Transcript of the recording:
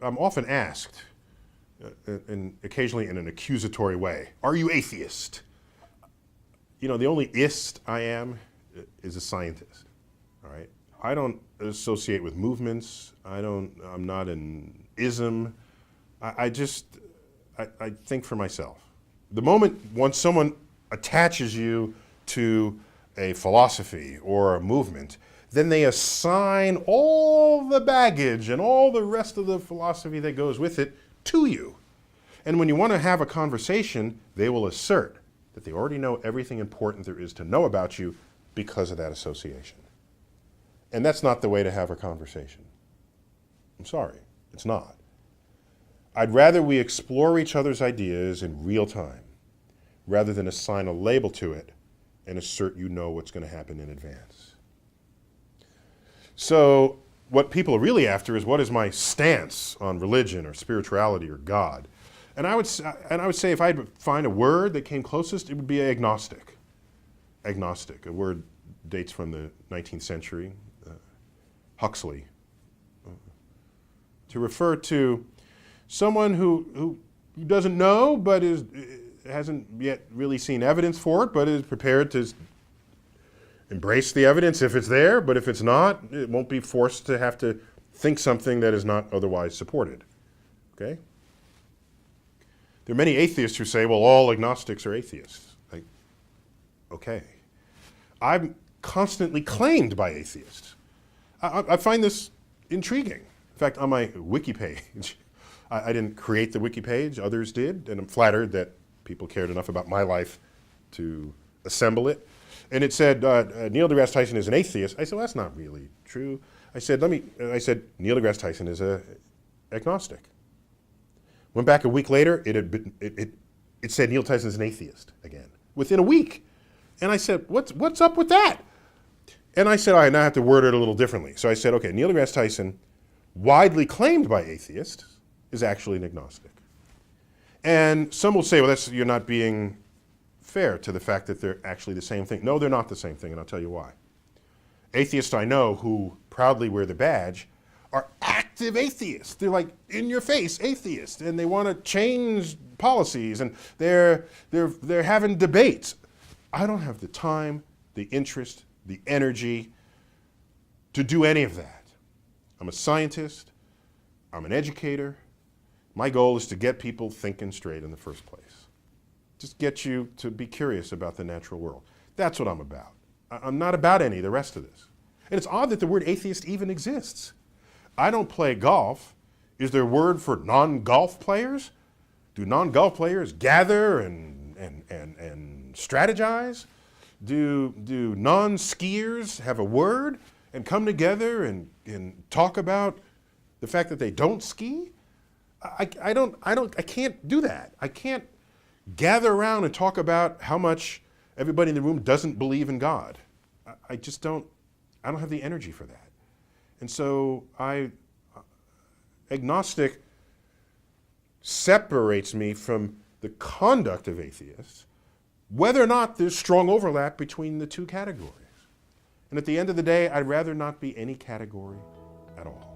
I'm often asked, and occasionally in an accusatory way, are you atheist? You know, the only ist I am is a scientist, all right? I don't associate with movements. I'm not an ism. I think for myself. The moment once someone attaches you to a philosophy or a movement, then they assign all the baggage and all the rest of the philosophy that goes with it to you. And when you want to have a conversation, they will assert that they already know everything important there is to know about you because of that association. And that's not the way to have a conversation. I'm sorry, it's not. I'd rather we explore each other's ideas in real time rather than assign a label to it and assert you know what's going to happen in advance. So what people are really after is, what is my stance on religion or spirituality or God? And I would say if I had to find a word that came closest, it would be agnostic. Agnostic, a word dates from the 19th century, Huxley, to refer to someone who doesn't know but hasn't yet really seen evidence for it, but is prepared to embrace the evidence if it's there, but if it's not, it won't be forced to have to think something that is not otherwise supported. Okay? There are many atheists who say, well, all agnostics are atheists. Like, okay. I'm constantly claimed by atheists. I find this intriguing. In fact, on my wiki page, I didn't create the wiki page, others did, and I'm flattered that people cared enough about my life to assemble it. And it said, Neil deGrasse Tyson is an atheist. I said, well, that's not really true. I said, Neil deGrasse Tyson is an agnostic. Went back a week later, it said Neil Tyson's an atheist again, within a week. And I said, what's up with that? And I said, all right, now I have to word it a little differently. So I said, okay, Neil deGrasse Tyson, widely claimed by atheists, is actually an agnostic. And some will say, well, you're not being fair to the fact that they're actually the same thing. No, they're not the same thing, and I'll tell you why. Atheists I know who proudly wear the badge are active atheists. They're like in-your-face atheists, and they want to change policies, and they're having debates. I don't have the time, the interest, the energy to do any of that. I'm a scientist. I'm an educator. My goal is to get people thinking straight in the first place. Just get you to be curious about the natural world. That's what I'm about. I'm not about any of the rest of this. And it's odd that the word atheist even exists. I don't play golf. Is there a word for non-golf players? Do non-golf players gather and strategize? Do non-skiers have a word and come together and talk about the fact that they don't ski? I can't do that. I can't gather around and talk about how much everybody in the room doesn't believe in God. I don't have the energy for that. And so agnostic separates me from the conduct of atheists, whether or not there's strong overlap between the two categories. And at the end of the day, I'd rather not be any category at all.